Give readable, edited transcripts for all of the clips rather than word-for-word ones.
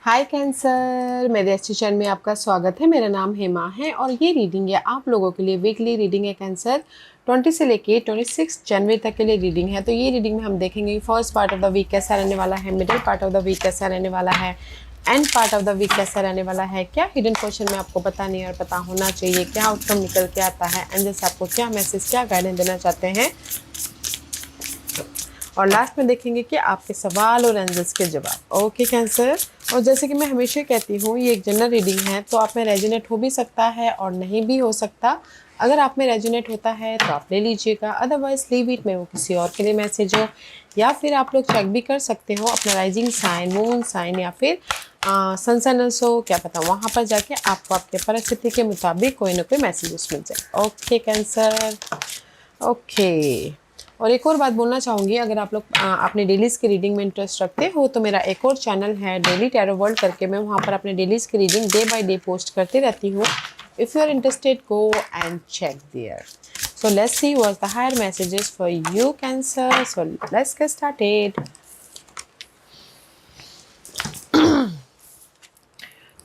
हाय cancer, मेरे अच्छे channel में आपका स्वागत है। मेरा नाम हेमा है और ये रीडिंग है आप लोगों के लिए। वीकली रीडिंग है कैंसर, 20 से लेके 26 जनवरी तक के लिए रीडिंग है। तो ये रीडिंग में हम देखेंगे first part of the week कैसा रहने वाला है, middle part of the week कैसा रहने वाला है, end part of the week कैसा रहने वाला है, क्या हिडन क्वेश्चन में आपको पता नहीं और पता होना चाहिए, क्या आउटकम निकल के आता है, एंड जैसे आपको क्या मैसेज, क्या गाइडेंस देना चाहते हैं, और लास्ट में देखेंगे कि आपके सवाल और एंजल्स के जवाब। ओके कैंसर, और जैसे कि मैं हमेशा कहती हूँ ये एक जनरल रीडिंग है, तो आप में रेजोनेट हो भी सकता है और नहीं भी हो सकता। अगर आप में रेजोनेट होता है तो आप ले लीजिएगा, अदरवाइज लीव इट में वो किसी और के लिए मैसेज हो, या फिर आप लोग चेक भी कर सकते हो अपना राइजिंग साइन, मून साइन, या फिर सनसाइनर्स हो, क्या पता वहाँ पर जाके आपको आपके परिस्थिति के मुताबिक कोई ना कोई मैसेजेस मिल जाए। Okay cancer, okay. और एक और बात बोलना चाहूँगी, अगर आप लोग अपने डेलीज़ की रीडिंग में इंटरेस्ट रखते हो तो मेरा एक और चैनल है डेली टैरो वर्ल्ड करके, मैं वहाँ पर अपने डेलीज़ की reading day by day post करती रहती हूँ। If you are interested go and check there. So let's see what the higher messages for you cancer. So let's get started.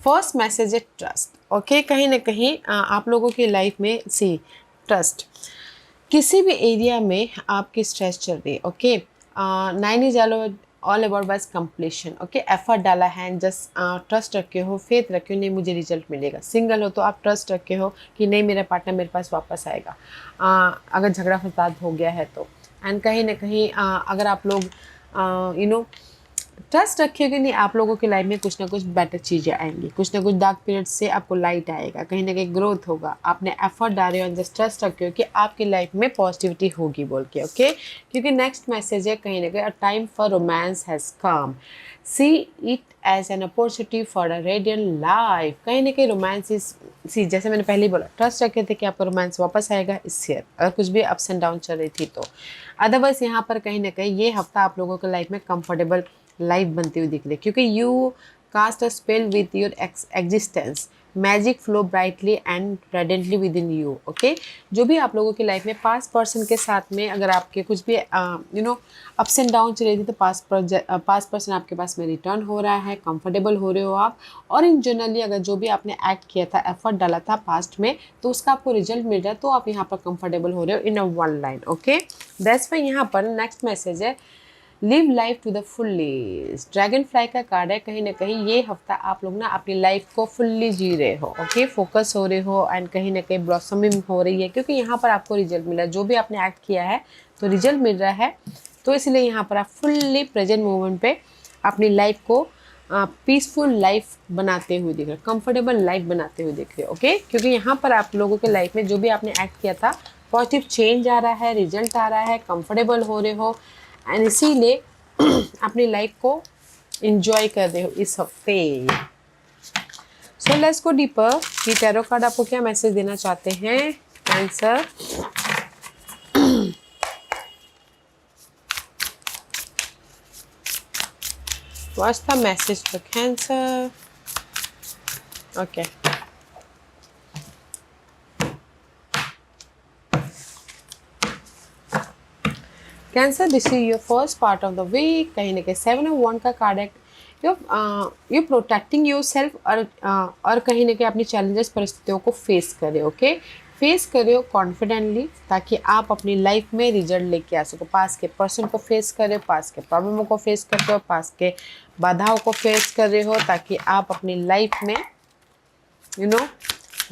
First message है ट्रस्ट। ओके, कहीं ना कहीं आप लोगों की लाइफ में सी ट्रस्ट, किसी भी एरिया में आपकी स्ट्रेस चल रही है। ओके, 9 इज ऑल अबाउट बस कंप्लीशन। ओके, एफर्ट डाला है, जस्ट ट्रस्ट रखे हो, फेथ रखे हो, नहीं मुझे रिजल्ट मिलेगा। सिंगल हो तो आप ट्रस्ट रखे हो कि नहीं मेरा पार्टनर मेरे पास वापस आएगा, अगर झगड़ा फसाद हो गया है तो। एंड कहीं ना कहीं अगर आप लोग ट्रस्ट रखिए कि नहीं आप लोगों की लाइफ में कुछ ना कुछ बेटर चीज़ें आएंगी, कुछ ना कुछ डार्क पीरियड से आपको लाइट आएगा, कहीं ना कहीं ग्रोथ होगा। आपने एफर्ट डाले और जस्ट ट्रस्ट रखे हो कि आपकी लाइफ में पॉजिटिविटी होगी बोल के। ओके, क्योंकि नेक्स्ट मैसेज है कहीं ना कहीं a time for romance has come, see it as an opportunity for a radiant life. कहीं ना कहीं रोमांस इज सी, जैसे मैंने पहले ही बोला, ट्रस्ट रखे थे कि आपका रोमांस वापस आएगा इस ईयर, अगर कुछ भी अप्स एंड डाउन चल रही थी तो। अदरवाइज यहाँ पर कहीं ना कहीं ये हफ्ता आप लोगों के लाइफ में कंफर्टेबल लाइफ बनती हुई दिख रही है, क्योंकि you cast a spell with your existence, magic flow brightly and radiantly within you. Okay, जो भी आप लोगों की लाइफ में पास्ट पर्सन के साथ में अगर आपके कुछ भी अप्स एंड डाउन चल रही थी, तो पास्ट पर्सन आपके पास में रिटर्न हो रहा है, कंफर्टेबल हो रहे हो आप। और इन जनरली अगर जो भी आपने एक्ट किया था, एफर्ट डाला था पास्ट में, तो उसका आपको रिजल्ट मिल रहा है, तो आप यहाँ पर कंफर्टेबल हो रहे हो in a one line. Okay, that's why यहाँ पर नेक्स्ट मैसेज है live life to the fully. Dragonfly का कार्ड है, कहीं ना कहीं ये हफ्ता आप लोग ना अपनी लाइफ को फुल्ली जी रहे हो। ओके, फोकस हो रहे हो एंड कहीं ना कहीं ब्लॉसमिंग हो रही है, क्योंकि यहाँ पर आपको रिजल्ट मिला है, जो भी आपने एक्ट किया है तो रिजल्ट मिल रहा है। तो इसलिए यहाँ पर आप फुल्ली प्रेजेंट मोमेंट पे अपनी लाइफ को पीसफुल लाइफ बनाते हुए दिख रहे हो, कंफर्टेबल लाइफ बनाते हुए दिख रहे हो। ओके, क्योंकि यहाँ पर आप लोगों के लाइफ में जो भी आपने एक्ट किया था, पॉजिटिव चेंज आ रहा है, रिजल्ट आ रहा है, कंफर्टेबल हो रहे हो, एंड इसीलिए अपनी लाइफ को एंजॉय कर रहे हो इस हफ्ते। सो लेट्स गो डीपर कि टैरो कार्ड आपको क्या मैसेज देना चाहते हैं Cancer. What's the message for Cancer? Okay, Cancer, this is your first part of the week. कहीं ना कहीं 7 ऑफ वन का कार्ड है। यू प्रोटेक्टिंग योर सेल्फ, और कहीं ना कहीं अपनी चैलेंजेस परिस्थितियों को फेस करें। ओके, फेस करो कॉन्फिडेंटली, ताकि आप अपनी लाइफ में रिजल्ट लेके आ सको। पास के पर्सन को फेस करें, पास के प्रॉब्लमों को फेस करते हो, पास के बाधाओं को फेस कर रहे हो, ताकि आप अपनी लाइफ में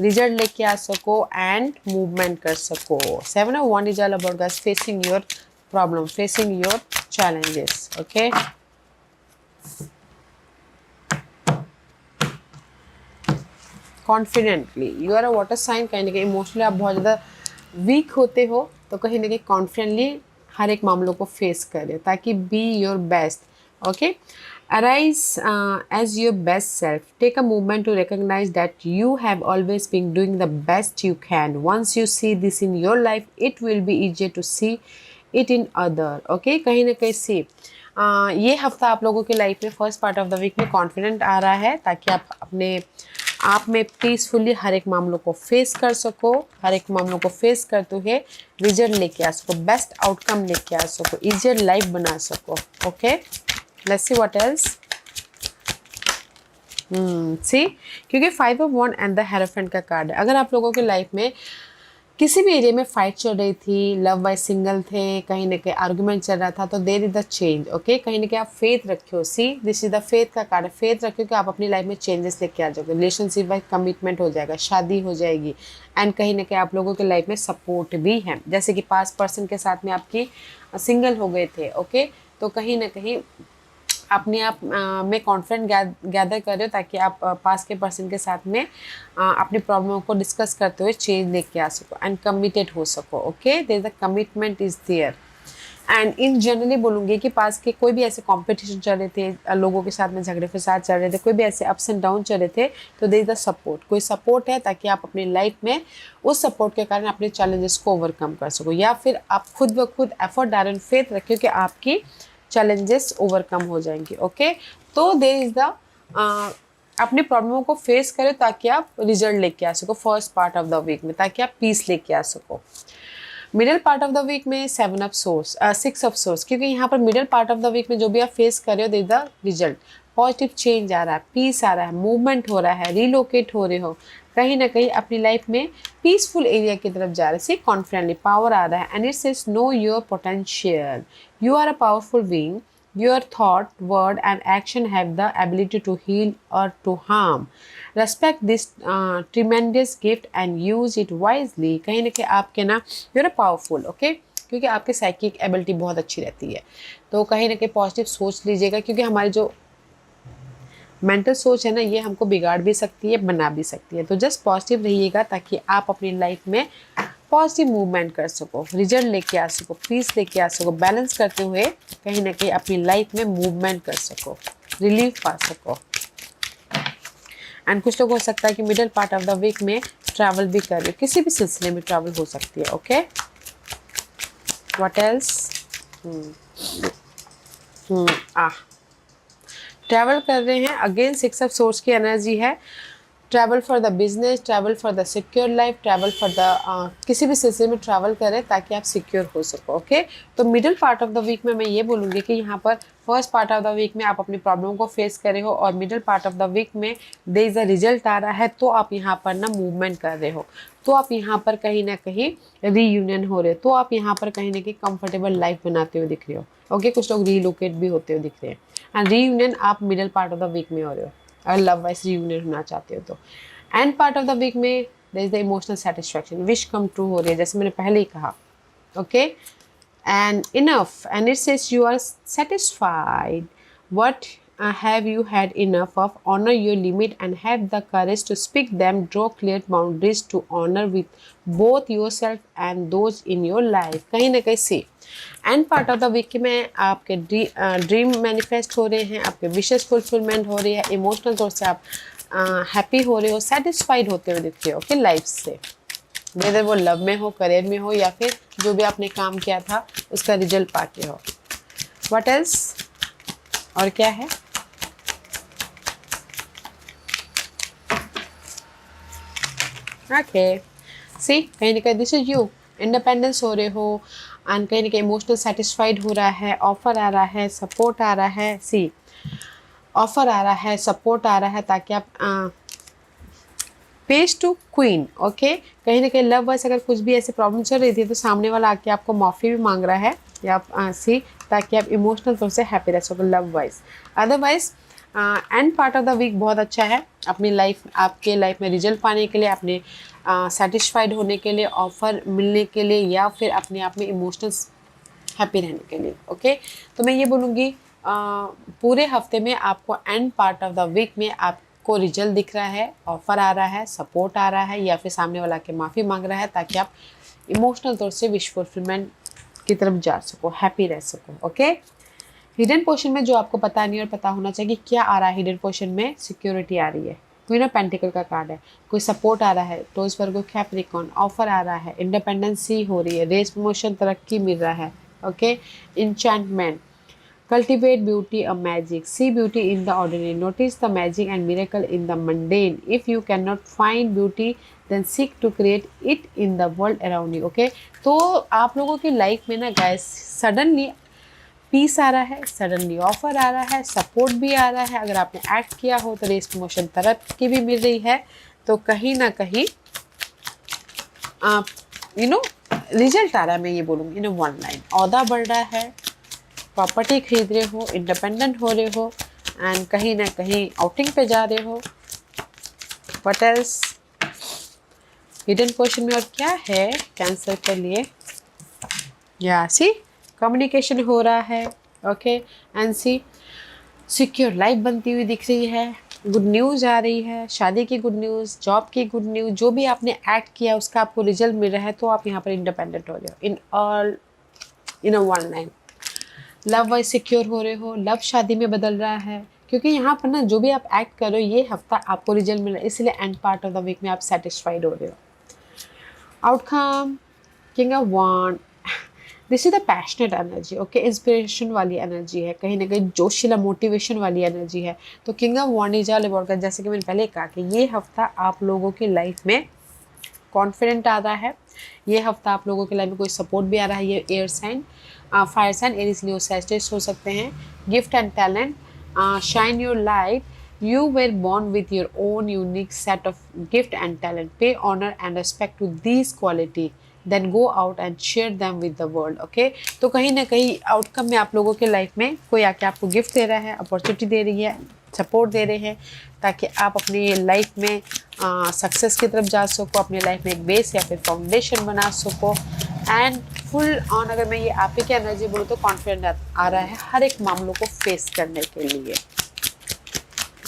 रिजल्ट लेके आ सको एंड मूवमेंट कर सको। 7 of 1 is all about guys facing your problem, facing your challenges. Okay, confidently you are a water sign. कहीं ना कहीं इमोशनली आप बहुत ज़्यादा वीक होते हो, तो कहीं ना कहीं कॉन्फिडेंटली हर एक मामलों को फेस करें, ताकि be your best. Okay, arise as your best self. Take a moment to recognize that you have always been doing the best you can. Once you see this in your life, it will be easier to see it in other. Okay, कहीं ना कहीं से ये हफ्ता आप लोगों की life में first part of the week में कॉन्फिडेंट आ रहा है, ताकि आप अपने आप में पीसफुली हर एक मामलों को फेस कर सको, हर एक मामलों को फेस करते हुए रिजल्ट लेके आ सको, बेस्ट आउटकम लेके आ सको, इजियर लाइफ बना सको। Okay, let's see what else. सी, क्योंकि 5 ऑफ 1 एंड द हेरोफेंट का कार्ड है। अगर आप लोगों के लाइफ में किसी भी एरिया में फाइट चल रही थी, लव वाइज सिंगल थे, कहीं ना कहीं आर्गुमेंट चल रहा था, तो there is the change. Okay, कहीं ना कहीं आप फेथ रखियो। सी, दिस इज द फेथ का कार्ड है। फेथ रखियो कि आप अपनी लाइफ में चेंजेस लेके आ जाओगे। रिलेशनशिप वाइज कमिटमेंट हो जाएगा, शादी हो जाएगी, एंड कहीं ना कहीं आप लोगों के लाइफ में सपोर्ट भी है। जैसे कि पास्ट पर्सन के साथ में आपकी सिंगल हो गए थे, ओके, तो कहीं ना कहीं अपने आप में कॉन्फिडेंट गैदर कर रहे हो, ताकि आप पास के पर्सन के साथ में अपनी प्रॉब्लम को डिस्कस करते हुए चेंज लेके आ सको एंड कमिटेड हो सको। Okay, there is the commitment is there. And in generally बोलूँगी कि पास के कोई भी ऐसे कंपटीशन चल रहे थे, लोगों के साथ में झगड़े फसाद चल रहे थे, कोई भी ऐसे अप्स एंड डाउन चल रहे थे, तो देयर इज द सपोर्ट। कोई सपोर्ट है ताकि आप अपनी लाइफ में उस सपोर्ट के कारण अपने चैलेंजेस को ओवरकम कर सको, या फिर आप खुद ब खुद एफर्ट डाल एंड फेथ रखियो कि आपकी चैलेंजेस ओवरकम हो जाएंगे। ओके, तो देयर इज द अपनी प्रॉब्लमों को फेस करें ताकि आप रिजल्ट लेके आ सको first part of the week में, ताकि आप पीस लेके आ सको। Middle part of the week में 6 ऑफ सोर्स, क्योंकि यहाँ पर middle part of the week में जो भी आप फेस कर रहे हो, there the result. Positive change आ रहा है, पीस आ रहा है, मूवमेंट हो रहा है, रिलोकेट हो रहे हो, कहीं ना कहीं अपनी लाइफ में पीसफुल एरिया की तरफ जा रहे हैं। कॉन्फिडेंटली पावर आ रहा है, and it says know your potential, you are a powerful being, your thought, word and action have the ability to heal or to harm. Respect this tremendous gift and use it wisely. कहीं ना कहीं आपके ना you're a powerful, okay? क्योंकि आपके psychic ability बहुत अच्छी रहती है, तो कहीं ना कहीं पॉजिटिव सोच लीजिएगा, क्योंकि हमारी जो मेंटल सोच है ना, ये हमको बिगाड़ भी सकती है, बना भी सकती है। तो जस्ट पॉजिटिव रहिएगा ताकि आप अपनी लाइफ में पॉजिटिव मूवमेंट कर सको, रिजल्ट लेके आ सको, पीस लेके आ सको, बैलेंस करते हुए कहीं ना कहीं अपनी लाइफ में मूवमेंट कर सको, रिलीफ पा सको। एंड कुछ लोग हो सकता है कि middle part of the week में ट्रैवल भी कर रहे हो, किसी भी सिलसिले में ट्रैवल हो सकती है। Okay, what else? ट्रैवल कर रहे हैं, अगेन 6 ऑफ सोर्स की एनर्जी है। Travel for the business, travel for the secure life, travel for the किसी भी सिलसिले में ट्रैवल करें ताकि आप सिक्योर हो सको। ओके, तो middle part of the week में मैं ये बोलूँगी कि यहाँ पर first part of the week में आप अपनी प्रॉब्लम को फेस करे हो, और middle part of the week में देयर इज अ रिजल्ट आ रहा है, तो आप यहाँ पर ना मूवमेंट कर रहे हो, तो आप यहाँ पर कहीं ना कहीं रीयूनियन हो रहे हो, तो आप यहाँ पर कहीं ना कहीं कंफर्टेबल लाइफ बनाते हुए दिख रहे हो। ओके, कुछ लोग रीलोकेट भी होते हुए दिख रहे हैं, एंड रीयूनियन आप middle part of the week में हो रहे हो, अगर लव वाइज रीयूनियन होना चाहते हो तो। End part of the week में there is the emotional satisfaction, wish come true हो रही है, जैसे मैंने पहले ही कहा। Okay, and enough, and it says you are satisfied, what have you had enough of, honor your limit and have the courage to speak them, draw clear boundaries to honor with both yourself and those in your life। कहीं ना कहीं से end part of the week में आपके dream manifest हो रहे हैं, आपके विशेस फुलफिलमेंट हो रही है, इमोशनल तौर से आप हैप्पी हो रहे हो, सेटिस्फाइड होते हुए दिख रहे हो कि लाइफ से, वेदर वो लव में हो, करियर में हो, या फिर जो भी आपने काम किया था उसका रिजल्ट पाके हो। What else? और क्या है? ओके, सी, कहीं ना कहीं दिस इज यू, इंडिपेंडेंस हो रहे हो, एंड कहीं ना कहीं इमोशनल सेटिस्फाइड हो रहा है, ऑफर आ रहा है, सपोर्ट आ रहा है। सी, ऑफर आ रहा है, सपोर्ट आ रहा है, ताकि आप पेज टू क्वीन। ओके, कहीं ना कहीं लव वाइज अगर कुछ भी ऐसे प्रॉब्लम चल रही थी, तो सामने वाला आके आपको माफ़ी भी मांग रहा है, या आप सी, ताकि आप इमोशनल तौर से हैप्पी रह सको love wise. Otherwise end part of the week बहुत अच्छा है अपनी लाइफ, आपके लाइफ में रिजल्ट पाने के लिए, अपने सेटिस्फाइड होने के लिए, ऑफर मिलने के लिए, या फिर अपने आप में इमोशनल हैप्पी रहने के लिए। ओके, तो मैं ये बोलूँगी पूरे हफ्ते में आपको end part of the week में आपको रिजल्ट दिख रहा है, ऑफर आ रहा है, सपोर्ट आ रहा है, या फिर सामने वाला के माफ़ी मांग रहा है, ताकि आप इमोशनल तौर से विश फुलफिलमेंट की तरफ जा सको, हैप्पी रह सको। ओके, हिडन पोर्शन में जो आपको पता नहीं और पता होना चाहिए कि क्या आ रहा है हिडन पोर्शन में, सिक्योरिटी आ रही है, क्वीन ऑफ पेंटिकल का कार्ड है, कोई सपोर्ट आ रहा है, टोज वर्गो कैप्रिकॉर्न, ऑफर आ रहा है, इंडिपेंडेंसी हो रही है, रेस प्रमोशन, तरक्की मिल रहा है। Okay, enchantment, cultivate beauty a magic, see beauty in the ordinary, notice the magic and miracle in the mundane, if you cannot find beauty then seek to create it in the world around you। okay, तो आप लोगों की life में ना guys suddenly piece आ रहा है, suddenly offer आ रहा है, सपोर्ट भी आ रहा है। अगर आपने एक्ट किया हो तो रेस प्रमोशन तरफ की भी मिल रही है। तो कहीं ना कहीं आप रिजल्ट आ रहा है, मैं ये बोलूँगी वन लाइन। औहदा बढ़ रहा है, प्रॉपर्टी खरीद रहे हो, इंडिपेंडेंट हो रहे हो, एंड कहीं ना कहीं आउटिंग पे जा रहे हो। व्हाट एल्स हिडन पोर्शन में और क्या है कैंसर के लिए? या सी कम्युनिकेशन हो रहा है, okay, and see secure life बनती हुई दिख रही है, गुड न्यूज़ आ रही है, शादी की गुड न्यूज़, जॉब की गुड न्यूज़, जो भी आपने एक्ट किया उसका आपको रिजल्ट मिल रहा है। तो आप यहाँ पर इंडिपेंडेंट हो रहे हो in all in a one line. Love wise secure हो रहे हो, लव शादी में बदल रहा है, क्योंकि यहाँ पर ना जो भी आप एक्ट करो ये हफ्ता आपको रिजल्ट मिल रहा है, इसलिए end part of the week में आप सेटिस्फाइड हो रहे हो। Outcome king of wand, this is the passionate energy, okay, inspiration वाली एनर्जी है, कहीं ना कहीं जोशीला मोटिवेशन वाली एनर्जी है। तो king of wand is all about, जैसे कि मैंने पहले कहा कि ये हफ्ता आप लोगों की लाइफ में कॉन्फिडेंट आ रहा है। ये हफ्ता आप लोगों की लाइफ में कोई सपोर्ट भी आ रहा है। ये air sign, fire sign, Aries, Leo, Sagittarius हो सकते हैं। Gift and talent, shine your light, you were born with your own unique set of gift and talent. Pay honor and respect to these quality, then go out and share them with the world, okay? तो कहीं ना कहीं outcome में आप लोगों के life में कोई आके आपको गिफ्ट दे रहा है, अपॉर्चुनिटी दे रही है, सपोर्ट दे रहे हैं, ताकि आप अपनी लाइफ में सक्सेस की तरफ जा सको, अपनी लाइफ में एक बेस या फिर फाउंडेशन बना सको। एंड फुल ऑन अगर मैं ये आप ही की एनर्जी बोलूँ तो कॉन्फिडेंट आ रहा है हर एक मामलों को फेस करने के लिए,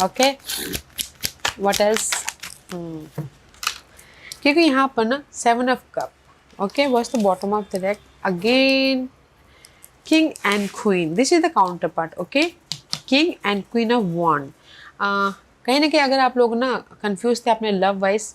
ओके। व्हाट एल्स, क्योंकि यहाँ पर ना 7 of cups, okay, was the bottom of the deck again, king and queen, this is the counterpart, okay, king and queen of wand. कहीं ना कहीं अगर आप लोग ना कंफ्यूज थे अपने लव वाइज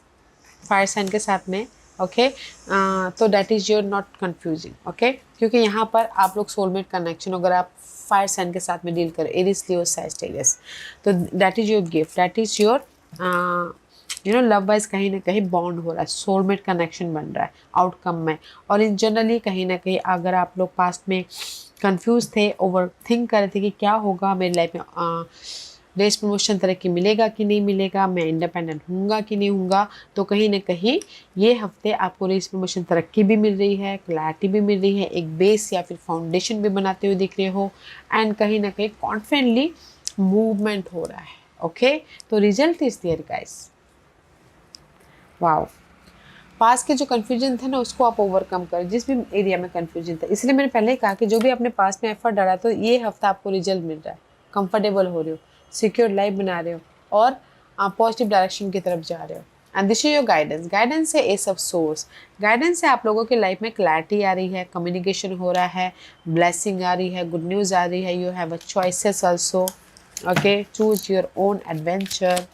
फायर साइन के साथ में, ओके, तो that is your not confusing, okay, क्योंकि यहाँ पर आप लोग सोलमेट कनेक्शन, अगर आप फायर साइन के साथ में डील करें, एरीज, लियो, सैजिटेरियस, तो that is your gift, that is your love wise कहीं ना कहीं बॉन्ड हो रहा है, सोलमेट कनेक्शन बन रहा है आउटकम में। और इन जनरली कहीं ना कहीं अगर आप लोग पास्ट में कंफ्यूज थे, ओवर थिंक कर रहे थे कि क्या होगा मेरी लाइफ में, रेस प्रमोशन तरक्की मिलेगा कि नहीं मिलेगा, मैं इंडिपेंडेंट हूँगा कि नहीं हूँगा, तो कहीं ना कहीं ये हफ्ते आपको रेस प्रमोशन तरक्की भी मिल रही है, क्लैरिटी भी मिल रही है, एक बेस या फिर फाउंडेशन भी बनाते हुए दिख रहे हो, एंड कहीं ना कहीं कॉन्फिडेंटली मूवमेंट हो रहा है, ओके। तो result is there guys, wow. पास के जो कन्फ्यूजन था ना उसको आप ओवरकम करें, जिस भी एरिया में कन्फ्यूजन था, इसलिए मैंने पहले ही कहा कि जो भी अपने पास में एफर्ट डाला तो ये हफ्ता आपको रिजल्ट मिल रहा है, कंफर्टेबल हो रहे हो, सिक्योर लाइफ बना रहे हो, और आप पॉजिटिव डायरेक्शन की तरफ जा रहे हो। And this is your guidance, guidance है एस ऑफ सोर्स, गाइडेंस से आप लोगों की लाइफ में क्लैरिटी आ रही है, कम्युनिकेशन हो रहा है, ब्लेसिंग आ रही है, गुड न्यूज़ आ रही है, you have a choices also, okay, choose your own adventure.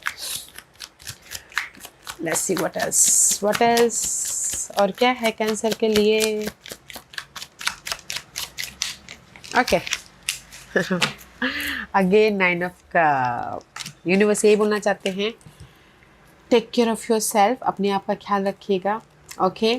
Let's see what else और क्या है कैंसर के लिए, okay. Again 9 of cup, universe यही बोलना चाहते हैं, take care of your self, अपने आप का ख्याल रखिएगा, ओके,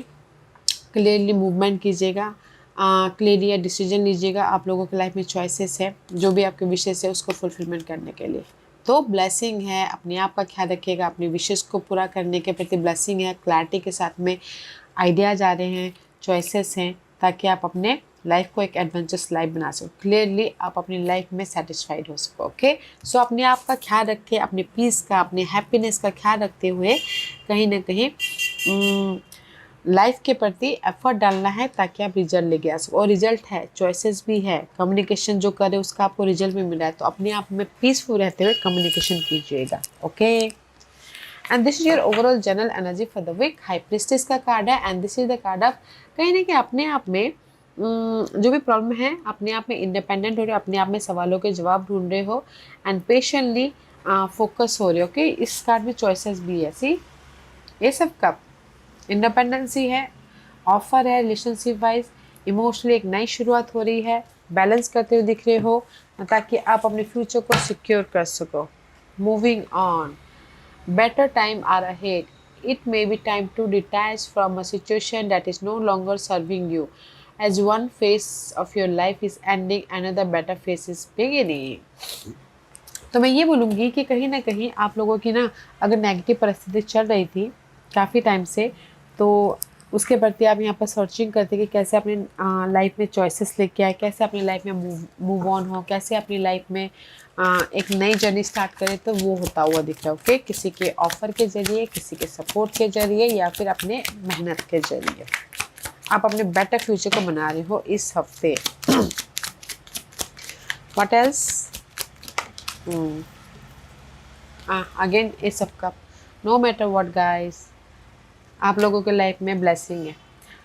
क्लियरली मूवमेंट कीजिएगा, क्लियरली डिसीजन लीजिएगा। आप लोगों की लाइफ में चॉइसेस है, जो भी आपके विशेष है उसको फुलफिलमेंट करने के लिए तो ब्लेसिंग है, अपने आप का ख्याल रखिएगा, अपनी विशेष को पूरा करने के प्रति ब्लेसिंग है, क्लैरिटी के साथ में आइडियाज आ रहे हैं, चॉइसेस हैं, ताकि आप अपने लाइफ को एक एडवेंचरस लाइफ बना सको, क्लियरली आप अपनी लाइफ में सेटिस्फाइड हो सको, ओके। सो अपने आप का ख्याल रखें, अपने पीस का, अपने हैप्पीनेस का ख्याल रखते हुए कहीं ना कहीं लाइफ के प्रति एफर्ट डालना है, ताकि आप रिजल्ट लेके आ सको। और रिजल्ट है, चॉइसेस भी है, कम्युनिकेशन जो करे उसका आपको रिजल्ट भी मिला है, तो अपने आप में पीसफुल रहते हुए कम्युनिकेशन कीजिएगा, okay. And this is your overall general energy for the week. High priestess का कार्ड है, and this is the card of कहीं ना कहीं अपने आप में जो भी प्रॉब्लम है, अपने आप में इंडिपेंडेंट हो रहे हो, अपने आप में सवालों के जवाब ढूंढ रहे हो, एंड पेशेंटली फोकस हो रहे हो, ओके। इस कार्ड में चॉइसेस भी है, सी ये सब कब इंडिपेंडेंसी है, ऑफर है, रिलेशनशिप वाइज इमोशनली एक नई शुरुआत हो रही है, बैलेंस करते हुए दिख रहे हो, ताकि आप अपने फ्यूचर को सिक्योर कर सको। Moving on, better time are ahead, it may be time to detach from a situation that is no longer serving you. As one phase of your life is ending another better phase is beginning. तो मैं ये बोलूँगी कि कहीं ना कहीं आप लोगों की ना अगर नेगेटिव परिस्थिति चल रही थी काफ़ी टाइम से, तो उसके प्रति आप यहाँ पर सर्चिंग करते कि कैसे अपनी लाइफ में चॉइसेस लेके आए, कैसे अपनी लाइफ में मूव ऑन हो, कैसे अपनी लाइफ में एक नई जर्नी स्टार्ट करें, तो वो होता हुआ दिख रहा है। ओके, किसी के ऑफर के जरिए, किसी के सपोर्ट के जरिए, या फिर अपने मेहनत के जरिए आप अपने बेटर फ्यूचर को बना रहे हो इस हफ्ते। What else? अगेन ए सब cup. No matter what guys, आप लोगों के लाइफ में ब्लेसिंग है।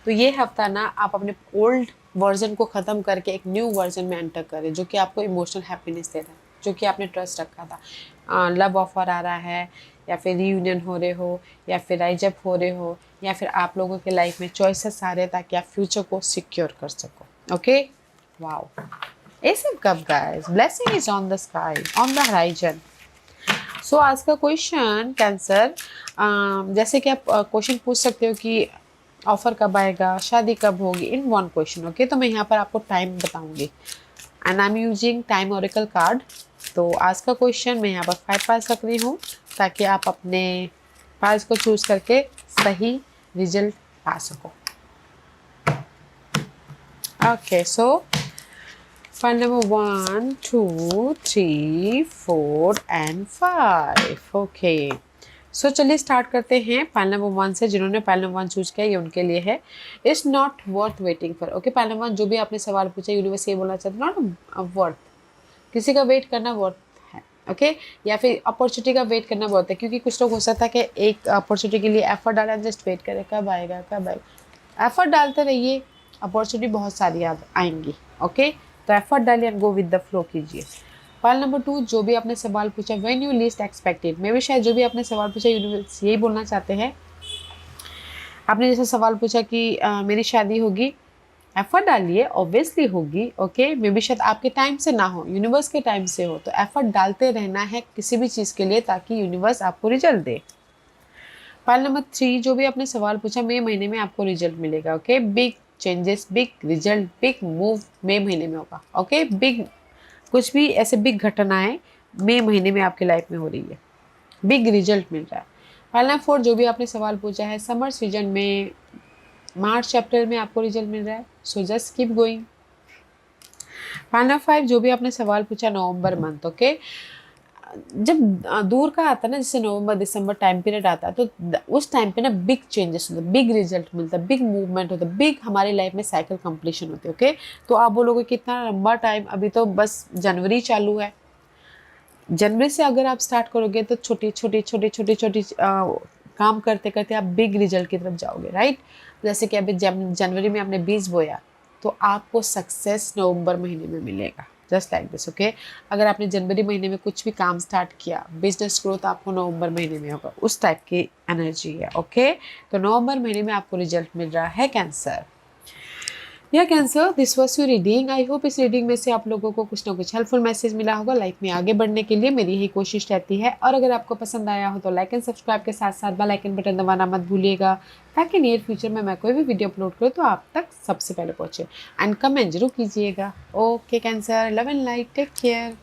तो ये हफ्ता ना आप अपने ओल्ड वर्जन को ख़त्म करके एक न्यू वर्जन में एंटर करें, जो कि आपको इमोशनल हैप्पीनेस दे रहा है, जो कि आपने ट्रस्ट रखा था। लव ऑफर आ रहा है, या फिर रीयूनियन हो रहे हो, या फिर राइजअप हो रहे हो, या फिर आप लोगों के लाइफ में चॉइसेस आ रहे हैं ताकि आप फ्यूचर को सिक्योर कर सको। ओके, वाओ, ऐसे कब guys, blessing is on the sky, on the horizon. So आज का क्वेश्चन कैंसर, जैसे कि आप क्वेश्चन पूछ सकते हो कि ऑफर कब आएगा, शादी कब होगी, इन वन क्वेश्चन। ओके, तो मैं यहाँ पर आपको टाइम बताऊंगी and I am using time Oracle card. तो आज का क्वेश्चन मैं यहाँ पर 5 पास रख रही हूँ ताकि आप अपने पास को चूज करके सही रिजल्ट पा सको। Okay, so file number 1, 2, 3, 4 and 5। Okay, so चलिए स्टार्ट करते हैं फाइल नंबर 1 से। जिन्होंने फाइल नंबर 1 चूज किया ये उनके लिए है। It's not worth waiting for. Okay, file number 1 जो भी आपने सवाल पूछा, यूनिवर्स ये बोलना चाहते नॉट वर्थ, किसी का वेट करना वर्थ है। ओके, या फिर अपॉर्चुनिटी का वेट करना बहुत है, क्योंकि कुछ लोग हो सकता है कि एक अपॉर्चुनिटी के लिए एफर्ट डालें, जस्ट वेट करें कब आएगा कब आएगा। एफर्ट डालते रहिए, अपॉर्चुनिटी बहुत सारी आएंगी। ओके, तो एफर्ट डालिए and go with the flow कीजिए। फाइल नंबर 2 जो भी आपने सवाल पूछा, व्हेन यू लीस्ट एक्सपेक्टेड, मैं भी शायद जो भी आपने सवाल पूछा यूनिवर्स यही बोलना चाहते हैं। आपने जैसे सवाल पूछा कि मेरी शादी होगी, एफर्ट डालिए, ऑब्वियसली होगी। ओके, मे बी शायद आपके टाइम से ना हो, यूनिवर्स के टाइम से हो, तो एफर्ट डालते रहना है किसी भी चीज़ के लिए ताकि यूनिवर्स आपको रिजल्ट दे। फाइल नंबर 3 जो भी आपने सवाल पूछा, मई महीने में आपको रिजल्ट मिलेगा। Okay, big changes, big result, big move मई महीने में होगा। ओके, बिग कुछ भी ऐसे बिग घटनाएं मई महीने में आपकी लाइफ में हो रही है, बिग रिजल्ट मिल रहा है। फाइल नंबर 4 जो भी आपने सवाल पूछा है, समर सीजन में मार्च अप्रैल में आपको रिजल्ट मिल रहा है, so just keep going. File number 5 जो भी आपने सवाल पूछा, नवंबर मंथ। ओके, जब दूर का आता है ना, जैसे नवंबर दिसंबर टाइम पीरियड आता है, तो उस टाइम पे ना बिग चेंजेस होते हैं, बिग रिजल्ट मिलता है, बिग मूवमेंट होता है, बिग हमारी लाइफ में साइकिल कंप्लीशन होती है। ओके, तो आप बोलोगे कितना लंबा टाइम, अभी तो बस जनवरी चालू है। जनवरी से अगर आप स्टार्ट करोगे तो छोटी छोटी छोटी छोटी छोटी काम करते करते आप बिग रिजल्ट की तरफ जाओगे, राइट। जैसे कि अभी जनवरी में आपने बीज बोया, तो आपको सक्सेस नवंबर महीने में मिलेगा, जस्ट लाइक दिस। ओके, अगर आपने जनवरी महीने में कुछ भी काम स्टार्ट किया, बिजनेस ग्रोथ आपको नवंबर महीने में होगा, उस टाइप की एनर्जी है। ओके, तो नवंबर महीने में आपको रिजल्ट मिल रहा है कैंसर। या cancer, this was your reading. I hope इस रीडिंग में से आप लोगों को कुछ ना कुछ हेल्पफुल मैसेज मिला होगा। लाइफ में आगे बढ़ने के लिए मेरी यही कोशिश रहती है। और अगर आपको पसंद आया हो तो लाइक एंड सब्सक्राइब के साथ साथ बेल आइकन बटन दबाना मत भूलिएगा, ताकि नियर फ्यूचर में मैं कोई भी वीडियो अपलोड करूँ तो आप तक सबसे पहले पहुँचे। एंड कमेंट जरूर कीजिएगा। Okay Cancer, love and light, take care.